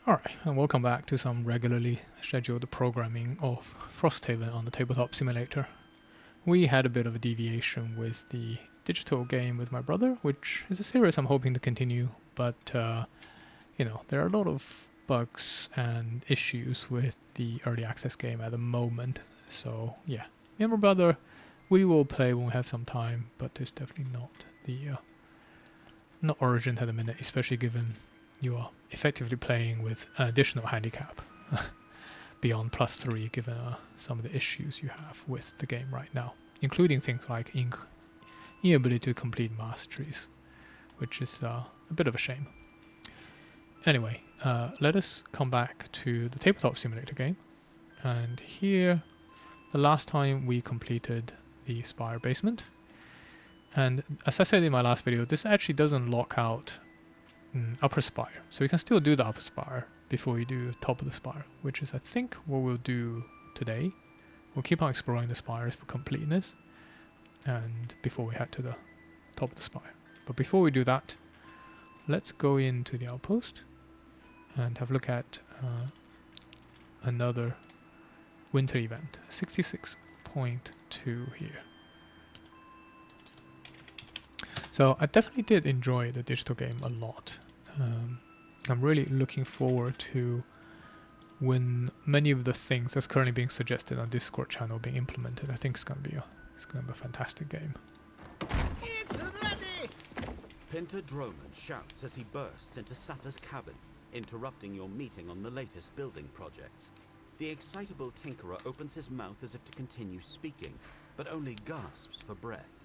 Alright, and welcome back to some regularly scheduled programming of Frosthaven on the Tabletop Simulator. We had a bit of a deviation with the digital game with my brother, which is a series I'm hoping to continue, but there are a lot of bugs and issues with the early access game at the moment. So yeah, me and my brother, we will play when we have some time, but it's definitely not urgent at the minute, especially given you are effectively playing with an additional handicap beyond +3, given some of the issues you have with the game right now, including things like inability to complete masteries, which is a bit of a shame. Anyway, let us come back to the Tabletop Simulator game. And here, the last time we completed the Spire basement. And as I said in my last video, this actually doesn't lock out upper spire, so you can still do the upper spire before you do top of the spire, which is I think what we'll do today. We'll keep on exploring the spires for completeness and before we head to the top of the spire. But before we do that, let's go into the outpost and have a look at another winter event, 66.2 here. So I definitely did enjoy the digital game a lot. I'm really looking forward to when many of the things that's currently being suggested on Discord channel being implemented. I think it's gonna be a fantastic game. It's ready! Pinter Droman shouts as he bursts into Sapper's cabin, interrupting your meeting on the latest building projects. The excitable tinkerer opens his mouth as if to continue speaking, but only gasps for breath.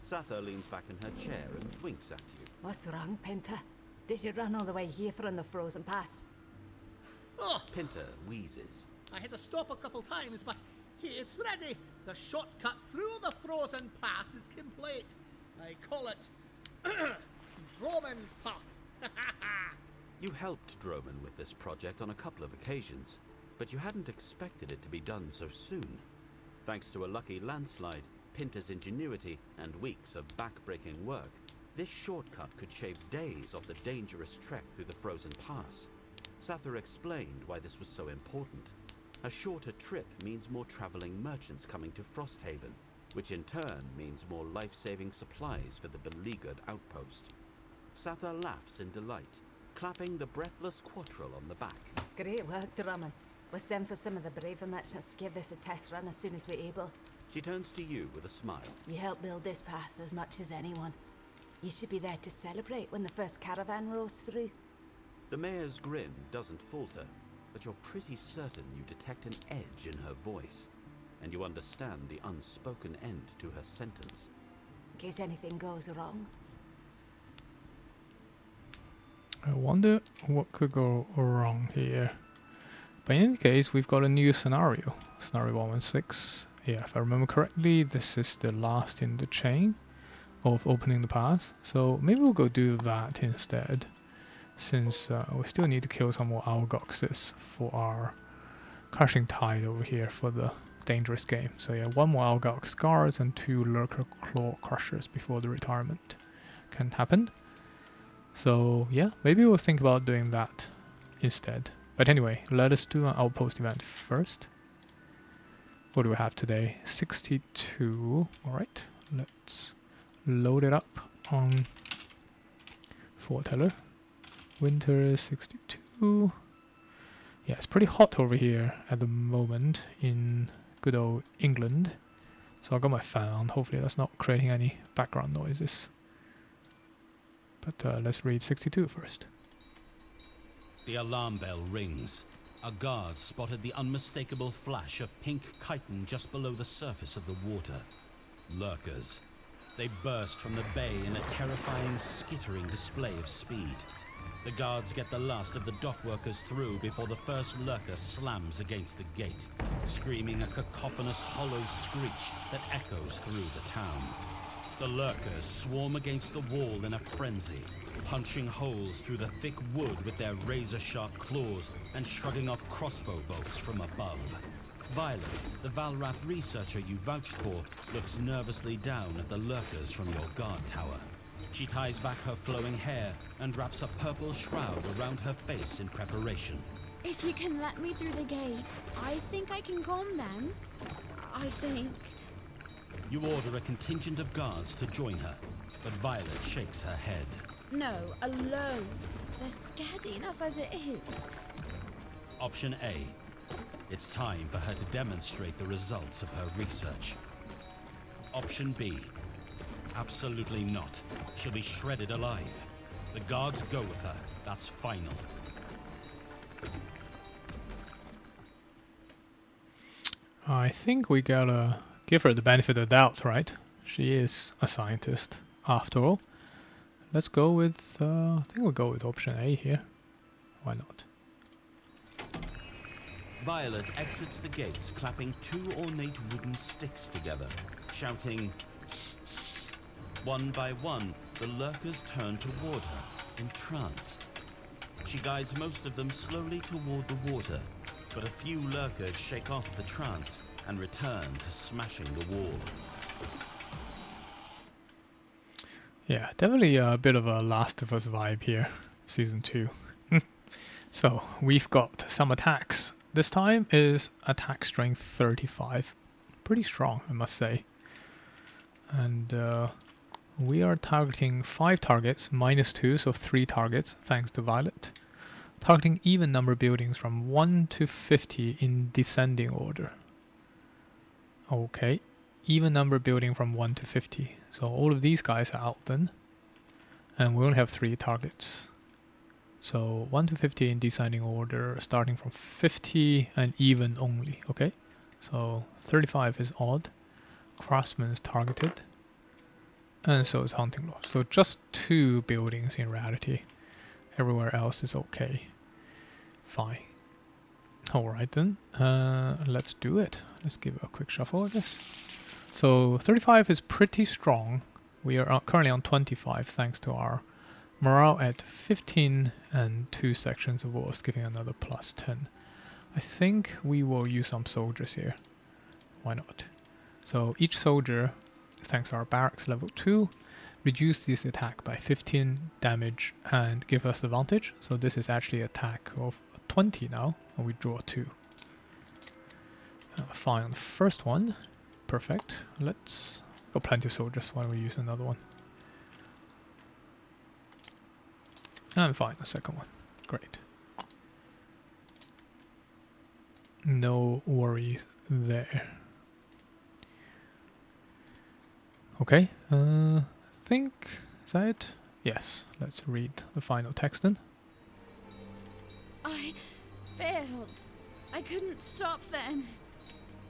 Sather leans back in her chair and winks at you. What's wrong, Pinter? Did you run all the way here from the frozen pass? Oh, Pinter wheezes. I had to stop a couple times, but it's ready. The shortcut through the frozen pass is complete. I call it Droman's Path. You helped Droman with this project on a couple of occasions, but you hadn't expected it to be done so soon. Thanks to a lucky landslide, Pinter's ingenuity, and weeks of back-breaking work, this shortcut could shave days off the dangerous trek through the frozen pass. Sather explained why this was so important. A shorter trip means more traveling merchants coming to Frosthaven, which in turn means more life-saving supplies for the beleaguered outpost. Sather laughs in delight, clapping the breathless Quattrell on the back. Great work, Drummond. We'll send for some of the braver merchants to give this a test run as soon as we're able. She turns to you with a smile. You helped build this path as much as anyone. You should be there to celebrate when the first caravan rolls through. The mayor's grin doesn't falter, but you're pretty certain you detect an edge in her voice, and you understand the unspoken end to her sentence. In case anything goes wrong. I wonder what could go wrong here. But in any case, we've got a new scenario. Scenario 116. Yeah, if I remember correctly, this is the last in the chain of opening the pass. So maybe we'll go do that instead, since we still need to kill some more Algoxes for our Crashing Tide over here for the dangerous game. So yeah, 1 more Algox guards and 2 Lurker Claw Crushers before the retirement can happen. So yeah, maybe we'll think about doing that instead. But anyway, let us do an Outpost event first. What do we have today? 62. Alright, let's load it up on Foreteller. Winter is 62. Yeah, it's pretty hot over here at the moment in good old England. So I got my fan on. Hopefully that's not creating any background noises. But let's read 62 first. The alarm bell rings. A guard spotted the unmistakable flash of pink chitin just below the surface of the water. Lurkers. They burst from the bay in a terrifying, skittering display of speed. The guards get the last of the dock workers through before the first lurker slams against the gate, screaming a cacophonous hollow screech that echoes through the town. The lurkers swarm against the wall in a frenzy, punching holes through the thick wood with their razor-sharp claws and shrugging off crossbow bolts from above. Violet, the Valrath researcher you vouched for, looks nervously down at the lurkers from your guard tower. She ties back her flowing hair and wraps a purple shroud around her face in preparation. If you can let me through the gate, I think I can calm them. I think. You order a contingent of guards to join her, but Violet shakes her head. No, alone. They're scaredy enough as it is. Option A. It's time for her to demonstrate the results of her research. Option B. Absolutely not. She'll be shredded alive. The guards go with her. That's final. I think we gotta give her the benefit of the doubt, right? She is a scientist, after all. Let's go with, I think we'll go with option A here. Why not? Violet exits the gates, clapping 2 ornate wooden sticks together, shouting, one by one, the lurkers turn toward her, entranced. She guides most of them slowly toward the water, but a few lurkers shake off the trance and return to smashing the wall. Yeah, definitely a bit of a Last of Us vibe here, Season 2. So, we've got some attacks. This time is attack strength 35. Pretty strong, I must say. And we are targeting 5 targets, -2, so 3 targets, thanks to Violet. Targeting even number buildings from 1 to 50 in descending order. Okay, even number building from 1 to 50. So all of these guys are out then. And we only have 3 targets. So 1 to 50 in descending order, starting from 50 and even only. Okay, so 35 is odd. Craftsman is targeted. And so is Hunting Lodge. So just 2 buildings in reality. Everywhere else is okay. Fine. Alright then. Let's do it. Let's give it a quick shuffle, I guess. So 35 is pretty strong. We are currently on 25 thanks to our morale at 15 and 2 sections of walls, giving another +10. I think we will use some soldiers here. Why not? So each soldier, thanks to our barracks level 2, reduce this attack by 15 damage and give us advantage. So this is actually attack of 20 now, and we draw 2. Fine on the first one. Perfect. Let's got plenty of soldiers. Why don't we use another one? And fine, the second one. Great. No worries there. Okay, I think, is that it? Yes, let's read the final text then. I failed. I couldn't stop them.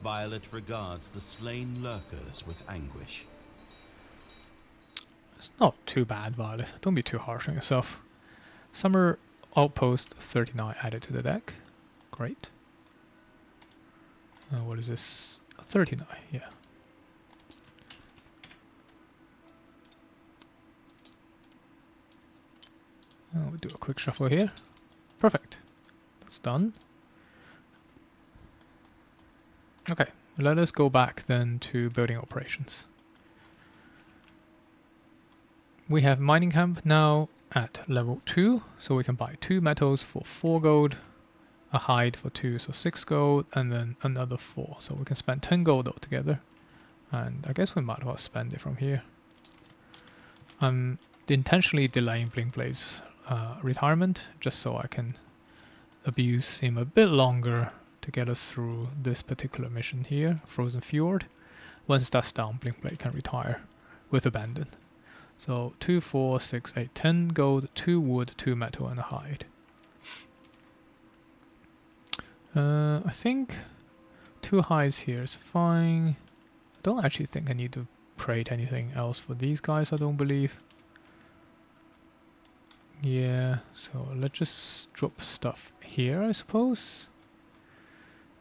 Violet regards the slain lurkers with anguish. It's not too bad, Violet. Don't be too harsh on yourself. Summer Outpost 39 added to the deck. Great. What is this? 39, yeah. We'll do a quick shuffle here. Perfect. That's done. Okay, let us go back then to building operations. We have mining camp now at level 2, so we can buy 2 metals for 4 gold, a hide for 2, so 6 gold, and then another 4. So we can spend 10 gold altogether. And I guess we might as well spend it from here. I'm intentionally delaying Blinkblade's retirement, just so I can abuse him a bit longer to get us through this particular mission here, Frozen Fjord. Once that's done, Blinkblade can retire with abandon. So 2, 4, 6, 8, 10 gold, 2 wood, 2 metal, and a hide. I think 2 hides here is fine. I don't actually think I need to trade anything else for these guys, I don't believe. Yeah, so let's just drop stuff here, I suppose.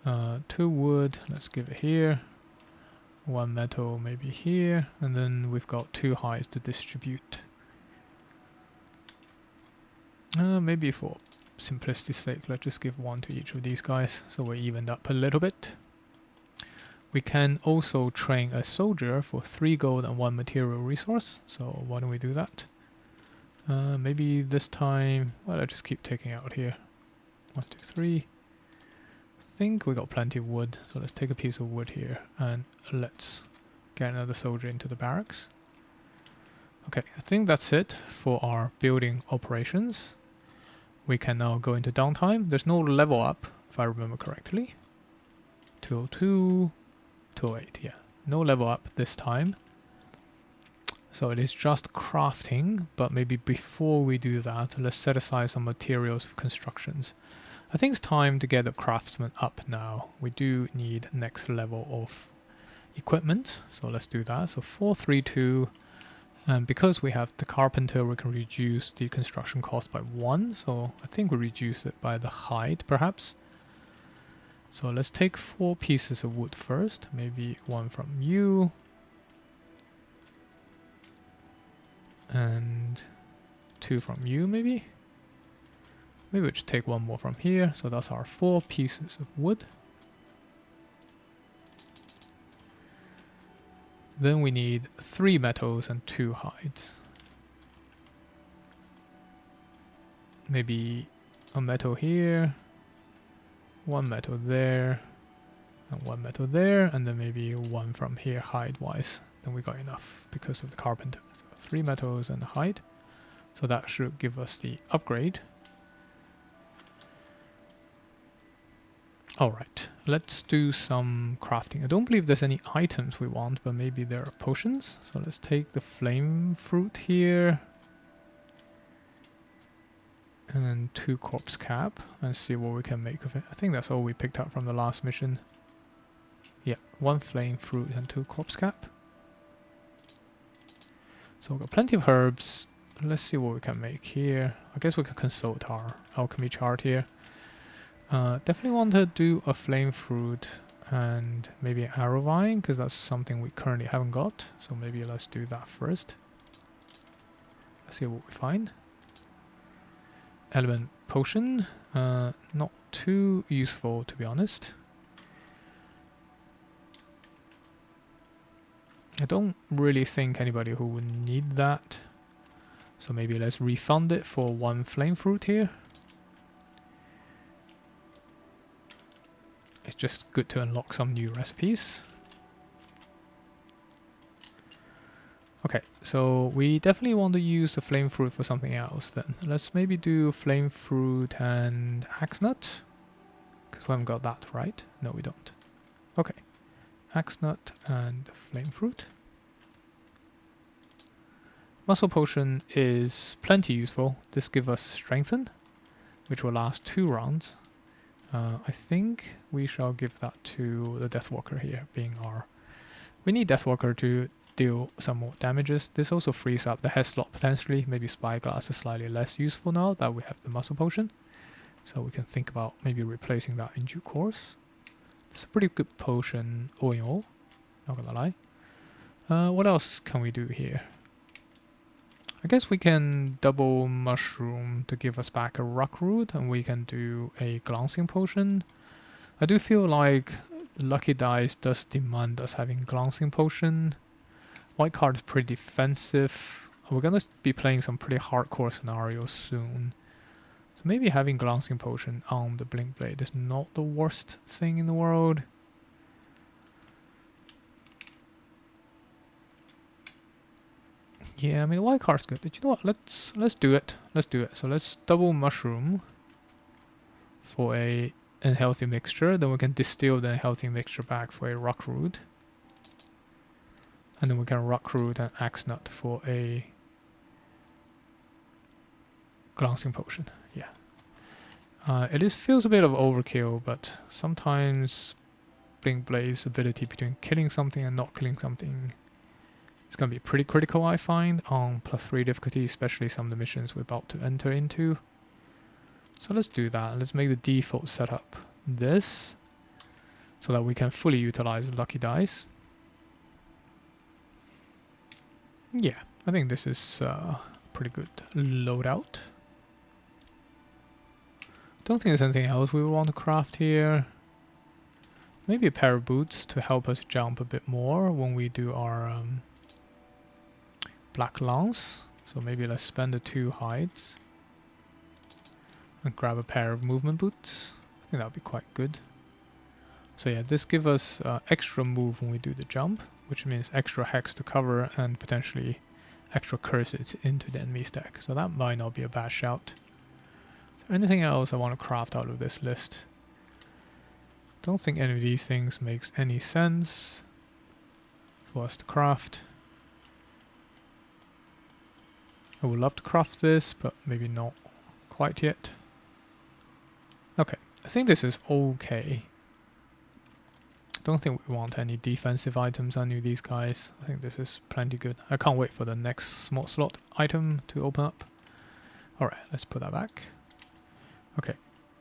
2 wood, let's give it here. 1 metal maybe here, and then we've got 2 hides to distribute. Maybe for simplicity's sake, let's just give 1 to each of these guys, so we're evened up a little bit. We can also train a soldier for 3 gold and 1 material resource, so why don't we do that? Maybe this time, well, I'll just keep taking out here. 1, 2, 3. I think we got plenty of wood, so let's take a piece of wood here and let's get another soldier into the barracks. Okay, I think that's it for our building operations. We can now go into downtime. There's no level up, if I remember correctly. 202, 208, yeah. No level up this time. So it is just crafting, but maybe before we do that, let's set aside some materials for constructions. I think it's time to get the craftsman up now. We do need next level of equipment, so let's do that. So 432, and because we have the carpenter, we can reduce the construction cost by 1, so I think we reduce it by the hide perhaps. So let's take 4 pieces of wood first, maybe 1 from you, and 2 from you maybe. Maybe we'll just take 1 more from here, so that's our 4 pieces of wood. Then we need 3 metals and 2 hides. Maybe a metal here, 1 metal there, and 1 metal there, and then maybe 1 from here hide-wise. Then we got enough because of the carpenter. So 3 metals and a hide. So that should give us the upgrade. Alright, let's do some crafting. I don't believe there's any items we want, but maybe there are potions. So let's take the flame fruit here. And 2 corpse cap and see what we can make of it. I think that's all we picked up from the last mission. Yeah, 1 flame fruit and 2 corpse cap. So we've got plenty of herbs. Let's see what we can make here. I guess we can consult our alchemy chart here. Definitely want to do a flame fruit and maybe an arrow vine, because that's something we currently haven't got. So maybe let's do that first. Let's see what we find. Element potion, not too useful to be honest. I don't really think anybody who would need that. So maybe let's refund it for 1 flame fruit here. It's just good to unlock some new recipes. Okay, so we definitely want to use the flame fruit for something else then. Let's maybe do flame fruit and axe nut. Because we haven't got that, right? No, we don't. Okay, axe nut and flame fruit. Muscle potion is plenty useful. This gives us strengthen, which will last 2 rounds. I think we shall give that to the Deathwalker here, being our... We need Deathwalker to deal some more damages. This also frees up the head slot potentially. Maybe Spyglass is slightly less useful now that we have the muscle potion. So we can think about maybe replacing that in due course. It's a pretty good potion all in all, not gonna lie. What else can we do here? I guess we can double mushroom to give us back a rock root, and we can do a glancing potion. I do feel like Lucky Dice does demand us having glancing potion. White card is pretty defensive. We're gonna be playing some pretty hardcore scenarios soon. So maybe having glancing potion on the Blinkblade is not the worst thing in the world. Yeah, I mean, white card's good. But you know what? Let's do it. Let's do it. So let's double mushroom for a unhealthy mixture. Then we can distill the unhealthy mixture back for a rock root. And then we can rock root and axe nut for a glancing potion. Yeah. It feels a bit of overkill, but sometimes Blinkblade's ability between killing something and not killing something is going to be pretty critical, I find, on +3 difficulty, especially some of the missions we're about to enter into. So let's do that. Let's make the default setup this, so that we can fully utilize Lucky Dice. Yeah, I think this is pretty good loadout. Don't think there's anything else we would want to craft here. Maybe a pair of boots to help us jump a bit more when we do our Black Lance. So maybe let's spend the 2 hides and grab a pair of movement boots. I think that would be quite good. So yeah, this gives us extra move when we do the jump, which means extra hex to cover and potentially extra curses into the enemy stack. So that might not be a bad shout. Is there anything else I want to craft out of this list? Don't think any of these things makes any sense for us to craft. I would love to craft this, but maybe not quite yet. Okay, I think this is okay. Don't think we want any defensive items on any of these guys. I think this is plenty good. I can't wait for the next small slot item to open up. Alright, let's put that back. Okay,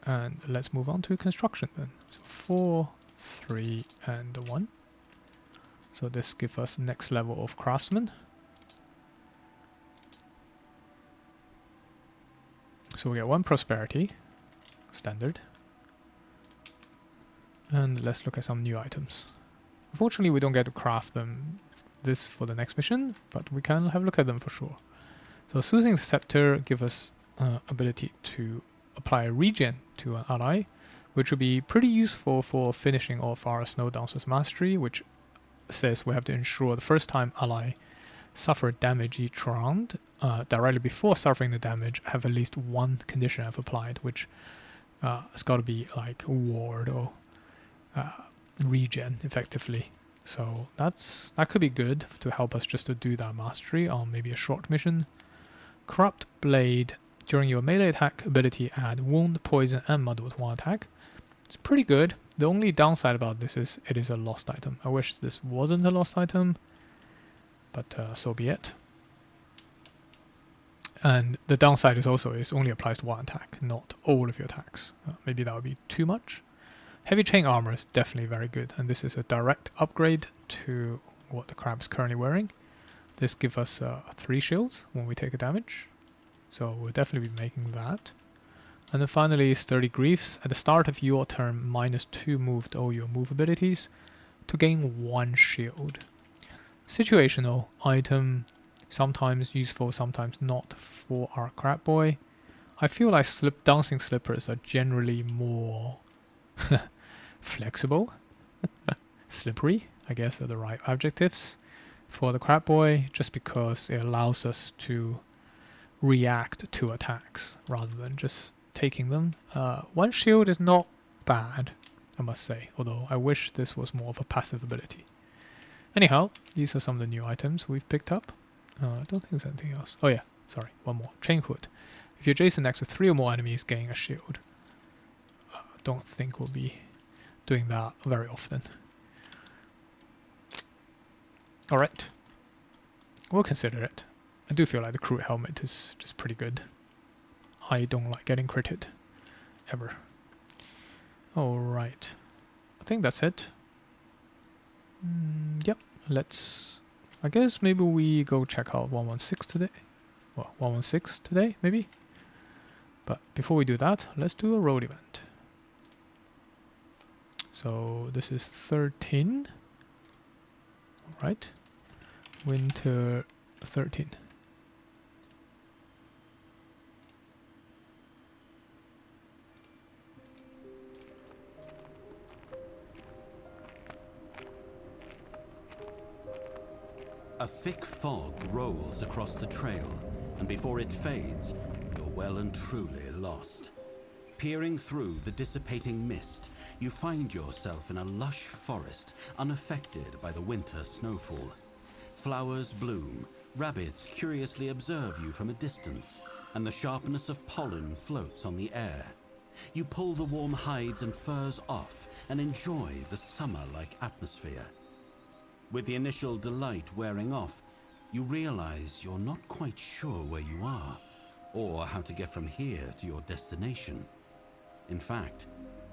and let's move on to construction then. So 4, 3, and 1. So this gives us next level of craftsman. So we get 1 prosperity, standard. And let's look at some new items. Unfortunately, we don't get to craft them this for the next mission, but we can have a look at them for sure. So Soothing Scepter gives us ability to apply a regen to an ally, which will be pretty useful for finishing off our Snowdancer's mastery, which says we have to ensure the first time ally suffer damage each round, directly before suffering the damage, have at least 1 condition I've applied, which it's got to be like a ward or regen effectively. So that could be good to help us just to do that mastery on maybe a short mission. Corrupt Blade. During your melee attack ability, add wound, poison, and muddle to 1 attack. It's pretty good. The only downside about this is it is a lost item. I wish this wasn't a lost item, but so be it. And the downside is also it only applies to 1 attack, not all of your attacks. Maybe that would be too much. Heavy chain armor is definitely very good, and this is a direct upgrade to what the crab's currently wearing. This gives us 3 shields when we take a damage, so we'll definitely be making that. And then finally, Sturdy Griefs. At the start of your turn, -2 move to all your move abilities to gain 1 shield. Situational item, sometimes useful, sometimes not for our crab boy. I feel like dancing slippers are generally more flexible, slippery, I guess are the right adjectives for the crab boy, just because it allows us to react to attacks rather than just taking them. 1 shield is not bad, I must say, although I wish this was more of a passive ability. Anyhow, these are some of the new items we've picked up. I don't think there's anything else. Oh yeah, sorry, one more. Chain Hood. If you're adjacent next to 3 or more enemies, gain a shield. Don't think we'll be doing that very often. Alright. We'll consider it. I do feel like the crew helmet is just pretty good. I don't like getting critted. Ever. Alright. I think that's it. Yep. Let's... I guess maybe we go check out 116 today. Well, 116 today, maybe? But before we do that, let's do a road event. So this is 13. Alright. Winter 13. A thick fog rolls across the trail, and before it fades, you're well and truly lost. Peering through the dissipating mist, you find yourself in a lush forest, unaffected by the winter snowfall. Flowers bloom, rabbits curiously observe you from a distance, and the sharpness of pollen floats on the air. You pull the warm hides and furs off and enjoy the summer-like atmosphere. With the initial delight wearing off, you realize you're not quite sure where you are, or how to get from here to your destination. In fact,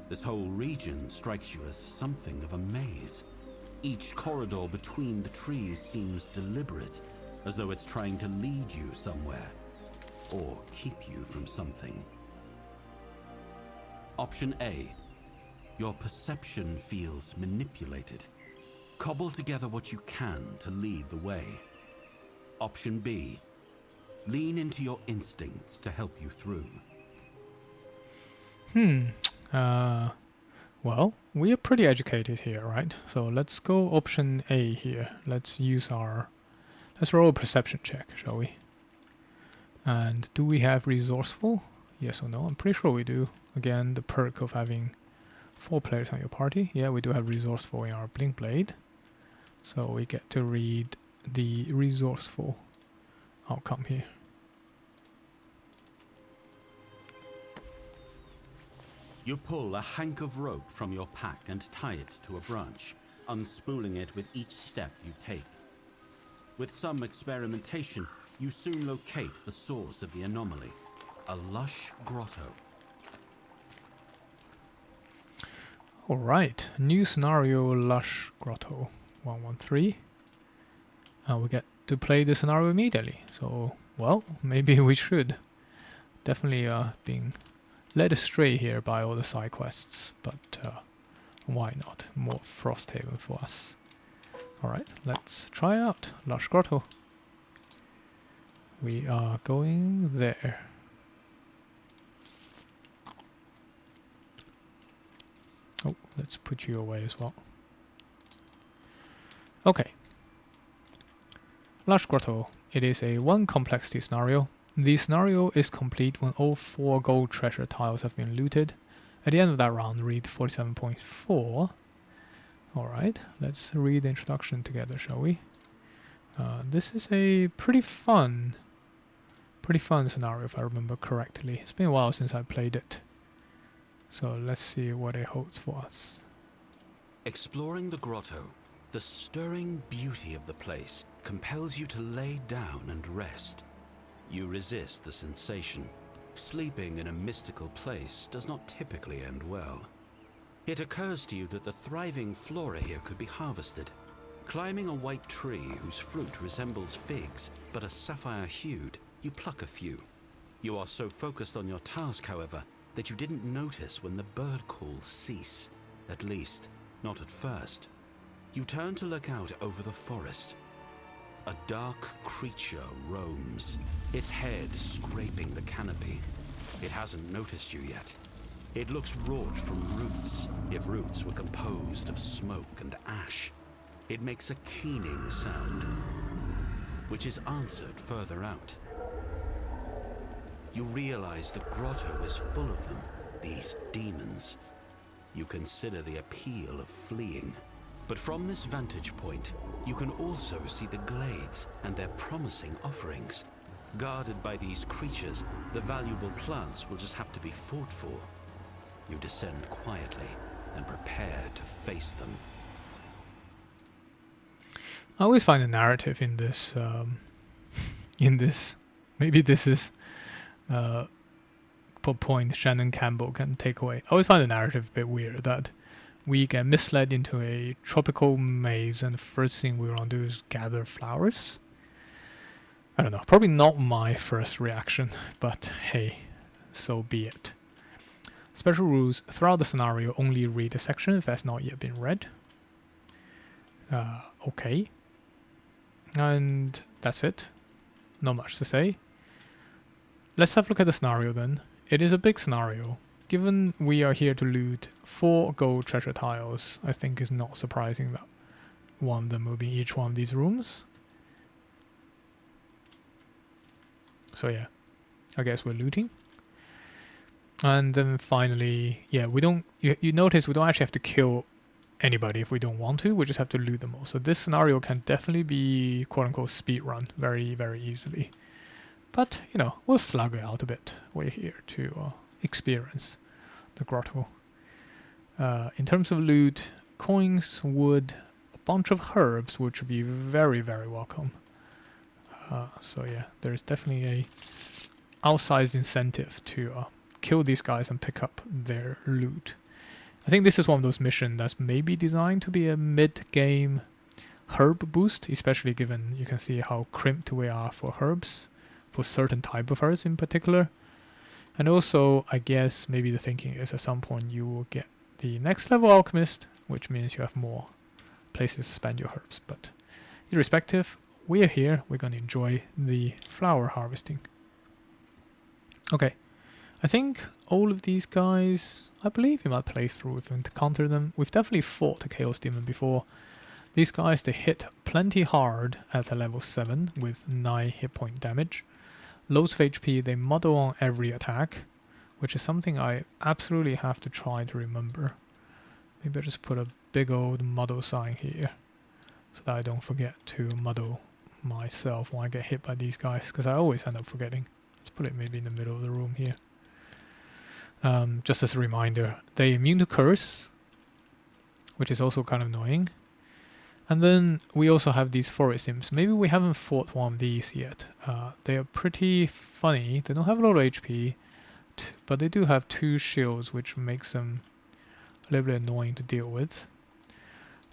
this whole region strikes you as something of a maze. Each corridor between the trees seems deliberate, as though it's trying to lead you somewhere, or keep you from something. Option A. Your perception feels manipulated. Cobble together what you can to lead the way. Option B. Lean into your instincts to help you through. Well, we are pretty educated here, right? So let's go option A here. Let's roll a perception check, shall we? And do we have resourceful? Yes or no? I'm pretty sure we do. Again, the perk of having 4 players on your party. Yeah, we do have resourceful in our Blinkblade. So we get to read the resourceful outcome here. You pull a hank of rope from your pack and tie it to a branch, unspooling it with each step you take. With some experimentation, you soon locate the source of the anomaly, a Lush Grotto. Alright, new scenario, Lush Grotto 113. And we get to play the scenario immediately. So, well, maybe we should. Definitely being led astray here by all the side quests, but why not? More Frosthaven for us. Alright, let's try out Lush Grotto. We are going there. Oh, let's put you away as well. Okay. Lush Grotto. It is a 1 complexity scenario. The scenario is complete when all 4 gold treasure tiles have been looted. At the end of that round, read 47.4. Alright, let's read the introduction together, shall we? This is a pretty fun scenario if I remember correctly. It's been a while since I played it. So let's see what it holds for us. Exploring the grotto, the stirring beauty of the place compels you to lay down and rest. You resist the sensation. Sleeping in a mystical place does not typically end well. It occurs to you that the thriving flora here could be harvested. Climbing a white tree whose fruit resembles figs but are sapphire-hued, you pluck a few. You are so focused on your task, however, that you didn't notice when the bird calls cease. At least, not at first. You turn to look out over the forest. A dark creature roams, its head scraping the canopy. It hasn't noticed you yet. It looks wrought from roots, if roots were composed of smoke and ash. It makes a keening sound, which is answered further out. You realize the grotto is full of them, these demons. You consider the appeal of fleeing. But from this vantage point, you can also see the glades and their promising offerings. Guarded by these creatures, the valuable plants will just have to be fought for. You descend quietly and prepare to face them. I always find the narrative in this, maybe this is a point Shannon Campbell can take away. I always find the narrative a bit weird that we get misled into a tropical maze and the first thing we want to do is gather flowers. I don't know, probably not my first reaction, but hey, so be it. Special rules: throughout the scenario, only read a section if it has not yet been read. Okay. And that's it. Not much to say. Let's have a look at the scenario then. It is a big scenario. Given we are here to loot 4 gold treasure tiles, I think it's not surprising that one of them will be each one of these rooms. So yeah, I guess we're looting. And then finally, yeah, we don't. You notice we don't actually have to kill anybody if we don't want to. We just have to loot them all. So this scenario can definitely be quote-unquote speedrun very, very easily. But you know, we'll slug it out a bit. We're here to experience the grotto. In terms of loot, coins, wood, a bunch of herbs, which would be very, very welcome. So yeah, there's definitely a outsized incentive to kill these guys and pick up their loot. I think this is one of those missions that's maybe designed to be a mid-game herb boost, especially given you can see how crimped we are for herbs, for certain type of herbs in particular. And also, I guess maybe the thinking is at some point you will get the next level alchemist, which means you have more places to spend your herbs. But irrespective, we're here. We're going to enjoy the flower harvesting. Okay. I think all of these guys, I believe in my playthrough we've encountered them. We've definitely fought a Chaos Demon before. These guys, they hit plenty hard at a level 7 with 9 hit point damage. Loads of HP, they muddle on every attack, which is something I absolutely have to try to remember. Maybe I'll just put a big old muddle sign here, so that I don't forget to muddle myself when I get hit by these guys, because I always end up forgetting. Let's put it maybe in the middle of the room here. Just as a reminder, they're immune to curse, which is also kind of annoying. And then we also have these forest imps. Maybe we haven't fought one of these yet. They are pretty funny. They don't have a lot of HP, but they do have 2 shields, which makes them a little bit annoying to deal with.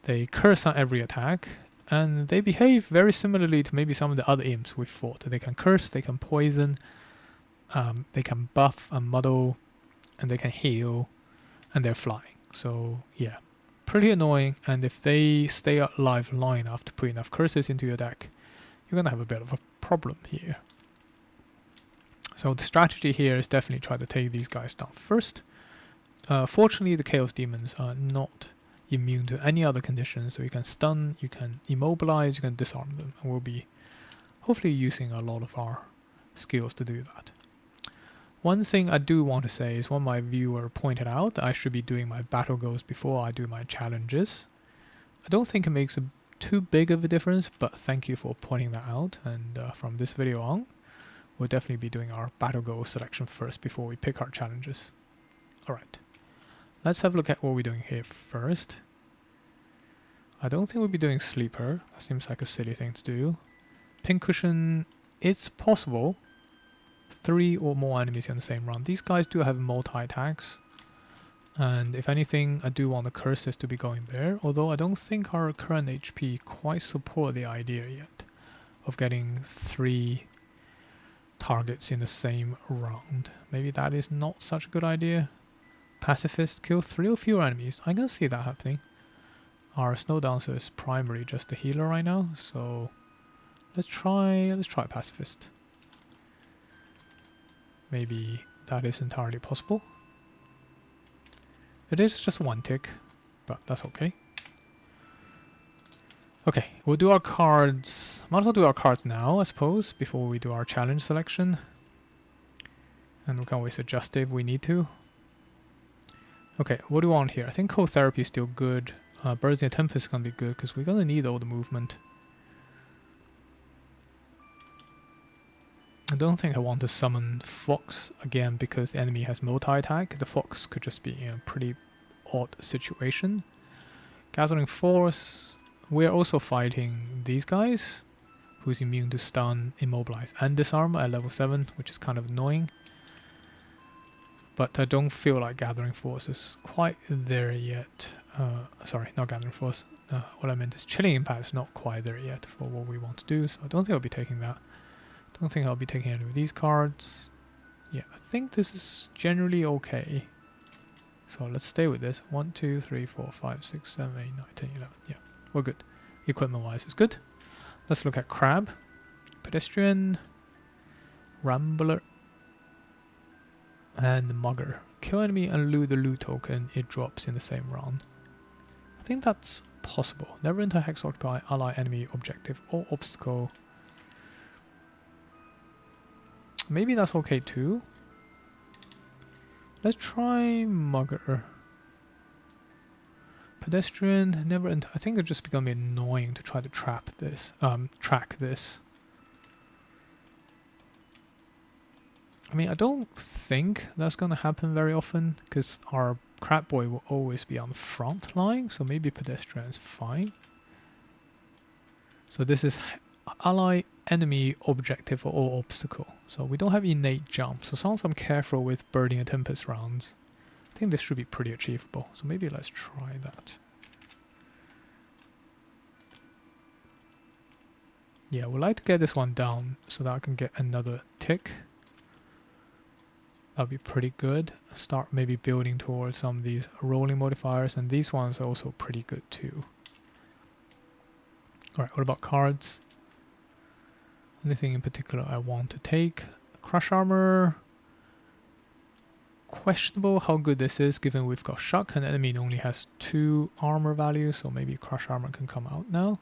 They curse on every attack, and they behave very similarly to maybe some of the other imps we've fought. They can curse, they can poison, they can buff and muddle, and they can heal, and they're flying. So yeah, pretty annoying, and if they stay alive long enough to put enough curses into your deck, you're gonna have a bit of a problem here. So the strategy here is definitely try to take these guys down first. Fortunately, the Chaos Demons are not immune to any other conditions, so you can stun, you can immobilize, you can disarm them, and we'll be hopefully using a lot of our skills to do that. One thing I do want to say is one of my viewer pointed out that I should be doing my battle goals before I do my challenges. I don't think it makes too big of a difference, but thank you for pointing that out, and from this video on, we'll definitely be doing our battle goal selection first before we pick our challenges. Alright, let's have a look at what we're doing here first. I don't think we'll be doing Sleeper, that seems like a silly thing to do. Pincushion, it's possible. 3 or more enemies in the same round. These guys do have multi-attacks, and if anything, I do want the curses to be going there, although I don't think our current HP quite support the idea yet of getting 3 targets in the same round. Maybe that is not such a good idea. Pacifist, kill 3 or fewer enemies. I can see that happening. Our Snowdancer is primarily just a healer right now, so let's try Pacifist. Maybe that is entirely possible. It is just 1 tick, but that's okay. Okay, we'll do our cards. Might as well do our cards now, I suppose, before we do our challenge selection. And we can always adjust it if we need to. Okay, what do we want here? I think Cold Therapy is still good. Birds in the Tempest is going to be good, because we're going to need all the movement. I don't think I want to summon Fox again because the enemy has multi-attack. The Fox could just be in a pretty odd situation. Gathering Force. We're also fighting these guys, who's immune to stun, immobilize, and disarm at level 7, which is kind of annoying. But I don't feel like Gathering Force is quite there yet. Sorry, not Gathering Force. What I meant is Chilling Impact is not quite there yet for what we want to do, so I don't think I'll be taking that. Don't think I'll be taking any of these cards. Yeah, I think this is generally okay. So let's stay with this. 1, 2, 3, 4, 5, 6, 7, 8, 9, 10, 11. Yeah, we're good. Equipment-wise, it's good. Let's look at Crab, Pedestrian, Rambler, and Mugger. Kill enemy and loot the loot token it drops in the same round. I think that's possible. Never enter Hex Occupy ally enemy objective or obstacle. Maybe that's okay too. Let's try Mugger. Pedestrian, never enter. I think it's just gonna be annoying to try to track this. I mean, I don't think that's gonna happen very often, because our Crab Boy will always be on the front line, so maybe Pedestrian is fine. So this is ally enemy objective or obstacle. So we don't have innate jump, so as long as I'm careful with Birding and Tempest rounds, I think this should be pretty achievable. So maybe let's try that. Yeah, we'd like to get this one down so that I can get another tick. That'd be pretty good. Start maybe building towards some of these rolling modifiers, and these ones are also pretty good too. Alright, what about cards? Anything in particular I want to take? Crush armor. Questionable how good this is, given we've got shock and enemy only has 2 armor value, so maybe crush armor can come out now.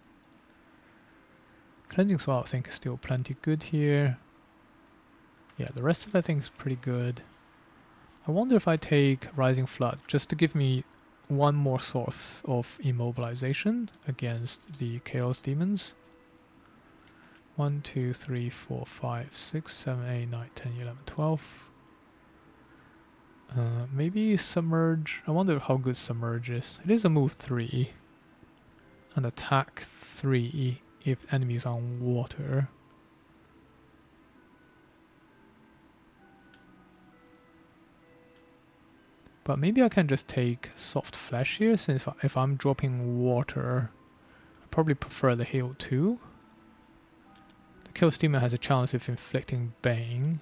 Cleansing Sword I think is still plenty good here. Yeah, the rest of it I think is pretty good. I wonder if I take Rising Flood just to give me one more source of immobilization against the Chaos Demons. 1, 2, 3, 4, 5, 6, 7, 8, 9, 10, 11, 12. Maybe Submerge. I wonder how good Submerge is. It is a move 3 and attack 3 if enemies on water. But maybe I can just take Soft Flesh here, since if I'm dropping water, I probably prefer the heal too. The Chaos Demon has a chance of inflicting Bane.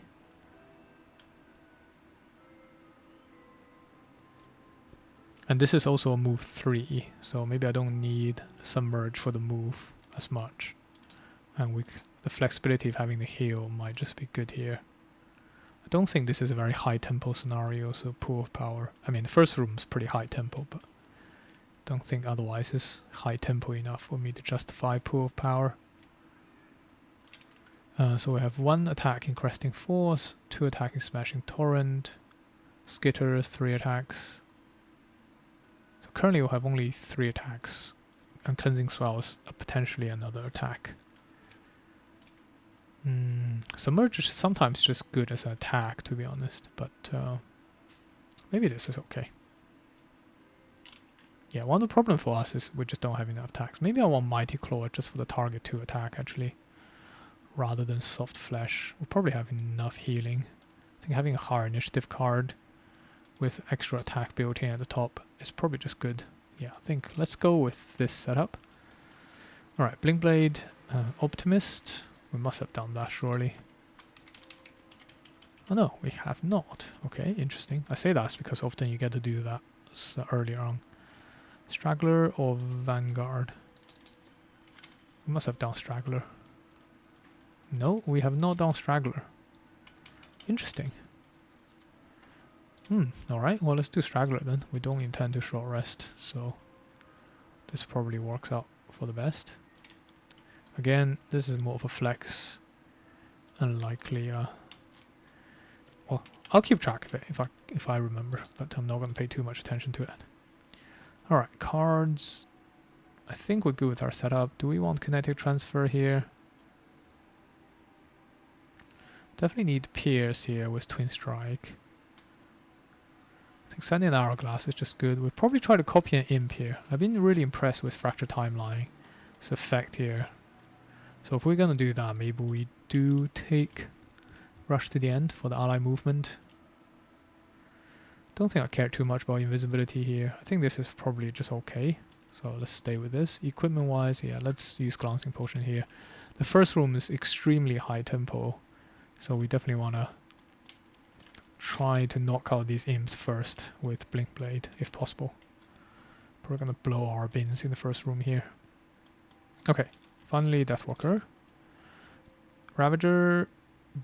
And this is also a move 3, so maybe I don't need Submerge for the move as much. And the flexibility of having the heal might just be good here. I don't think this is a very high tempo scenario, so Pool of Power. I mean, the first room is pretty high tempo, but don't think otherwise is high tempo enough for me to justify Pool of Power. So we have 1 attack in Cresting Force, 2 attacking Smashing Torrent, Skitter, 3 attacks. So currently we'll have only 3 attacks, and Cleansing Swells potentially another attack. Submerge is sometimes just good as an attack, to be honest, but maybe this is okay. Yeah, one of the problems for us is we just don't have enough attacks. Maybe I want Mighty Claw just for the target 2 attack, actually, rather than Soft Flesh. We'll probably have enough healing. I think having a higher initiative card with extra attack built in at the top is probably just good. Yeah, I think let's go with this setup. Alright, Blinkblade, Optimist. We must have done that, surely. Oh no, we have not. Okay, interesting. I say that's because often you get to do that earlier on. Straggler or Vanguard? We must have done Straggler. No, we have not done Straggler. Interesting. Alright, well let's do Straggler then. We don't intend to short rest, so this probably works out for the best. Again, this is more of a flex, unlikely. Well, I'll keep track of it if I remember, but I'm not going to pay too much attention to it. All right, cards. I think we're good with our setup. Do we want kinetic transfer here? Definitely need Pierce here with Twin Strike. I think sending an Hourglass is just good. We'll probably try to copy an Imp here. I've been really impressed with Fracture Timeline. Its effect here. So if we're going to do that, maybe we do take Rush to the End for the ally movement. Don't think I care too much about invisibility here. I think this is probably just okay. So let's stay with this. Equipment wise, yeah, let's use Glancing Potion here. The first room is extremely high tempo, so we definitely want to try to knock out these imps first with Blinkblade, if possible. We're going to blow our bins in the first room here. Okay. Finally, Deathwalker, Ravager,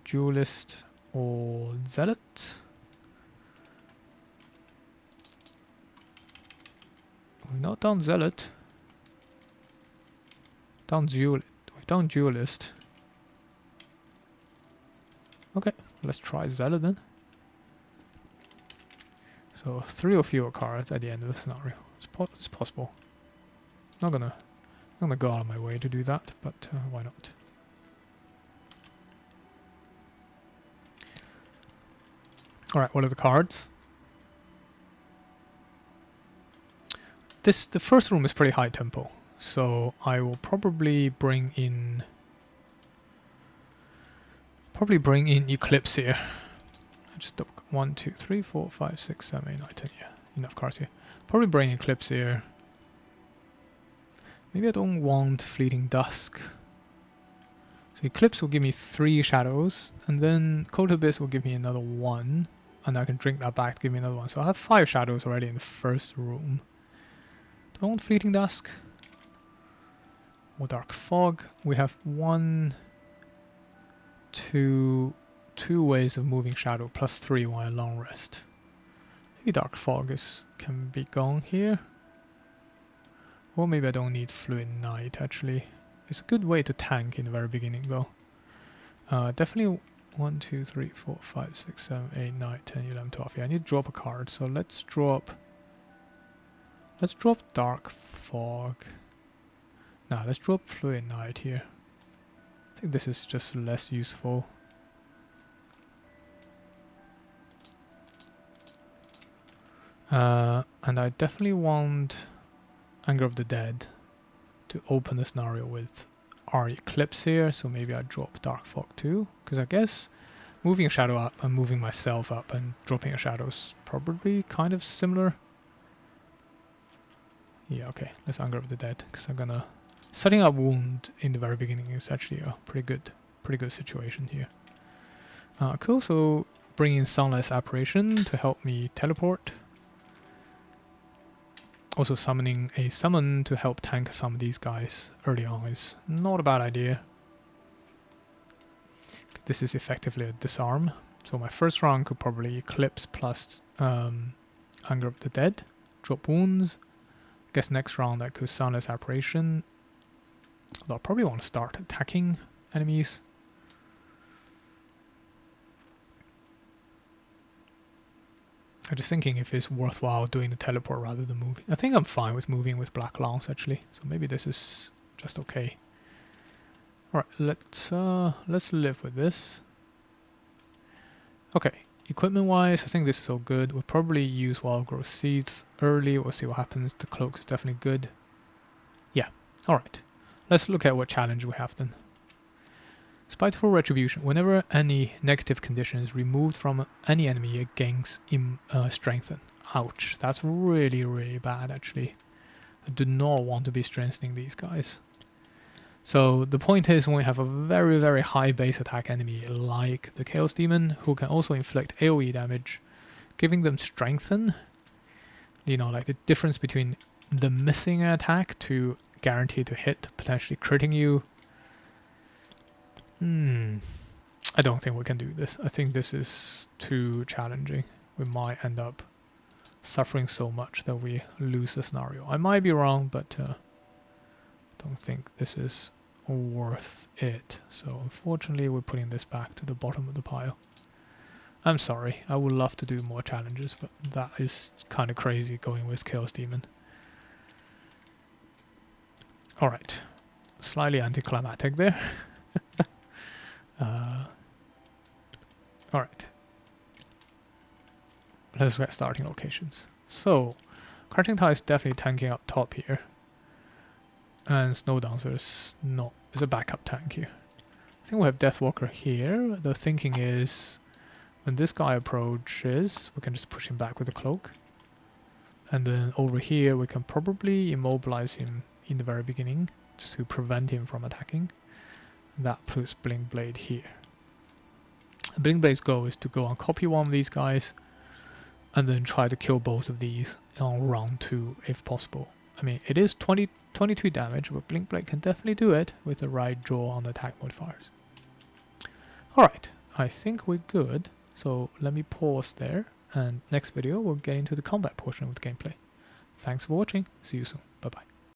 Duelist, or Zealot. We've not done Zealot. We've done Duelist. Okay, let's try Zealot then. So 3 or fewer cards at the end of the scenario. It's possible. I'm gonna go out of my way to do that, but why not? Alright, what are the cards? The first room is pretty high tempo, so I will probably bring in Eclipse here. Just 1, 2, 3, 4, 5, 6, 7, 8, 9, 10. Yeah, enough cards here. Probably bring Eclipse here. Maybe I don't want Fleeting Dusk. So Eclipse will give me 3 shadows, and then Cold Abyss will give me another 1, and I can drink that back to give me another 1. So I have 5 shadows already in the first room. Do I want Fleeting Dusk? Or Dark Fog? We have 1 two ways of moving shadow plus 3 while long rest. Maybe dark fog can be gone here. Or maybe I don't need fluid night actually. It's a good way to tank in the very beginning though. Definitely 1, 2, 3, 4, 5, 6, 7, 8, 9, 10, 11, 12. Yeah, I need to drop a card. So let's drop dark fog. Nah, let's drop fluid night here. I think this is just less useful. And I definitely want Anger of the Dead to open the scenario with our Eclipse here, so maybe I drop Dark Fog too, because I guess moving a shadow up and moving myself up and dropping a shadow is probably kind of similar. Yeah, okay, let's Anger of the Dead, because I'm gonna... Setting up Wound in the very beginning is actually a pretty good situation here. Cool, so bringing in Sunless Apparition to help me teleport. Also summoning a summon to help tank some of these guys early on is not a bad idea. This is effectively a disarm. So my first round could probably Eclipse plus Anger of the Dead, drop wounds. I guess next round I could Soundless Apparition. Although I'll probably want to start attacking enemies. I'm just thinking if it's worthwhile doing the teleport rather than moving. I think I'm fine with moving with Black Lance actually, so maybe this is just okay. Alright, let's live with this. Okay, equipment wise, I think this is all good. We'll probably use Wild Growth Seeds early, we'll see what happens. The cloak is definitely good. Yeah, alright. Let's look at what challenge we have then. Spiteful Retribution. Whenever any negative condition is removed from any enemy, it gains strengthen. Ouch. That's really, really bad actually. I do not want to be strengthening these guys. So the point is when we have a very, very high base attack enemy like the Chaos Demon, who can also inflict AoE damage, giving them strengthen, you know, like the difference between the missing an attack to guaranteed to hit, potentially critting you. I don't think we can do this. I think this is too challenging. We might end up suffering so much that we lose the scenario. I might be wrong, but don't think this is worth it. So unfortunately we're putting this back to the bottom of the pile. I'm sorry, I would love to do more challenges, but that is kind of crazy going with Chaos Demon. Alright, slightly anticlimactic there. Alright, let's get starting locations. So, Crouching Tide is definitely tanking up top here, and Snowdancer is a backup tank here. I think we have Deathwalker here. The thinking is, when this guy approaches, we can just push him back with a cloak, and then over here we can probably immobilize him in the very beginning to prevent him from attacking. That puts Blinkblade here. Blinkblade's goal is to go and copy one of these guys and then try to kill both of these on round 2 if possible. I mean, it is 22 damage, but Blinkblade can definitely do it with the right draw on the attack modifiers. Alright, I think we're good. So let me pause there, and next video we'll get into the combat portion of the gameplay. Thanks for watching, see you soon, bye bye.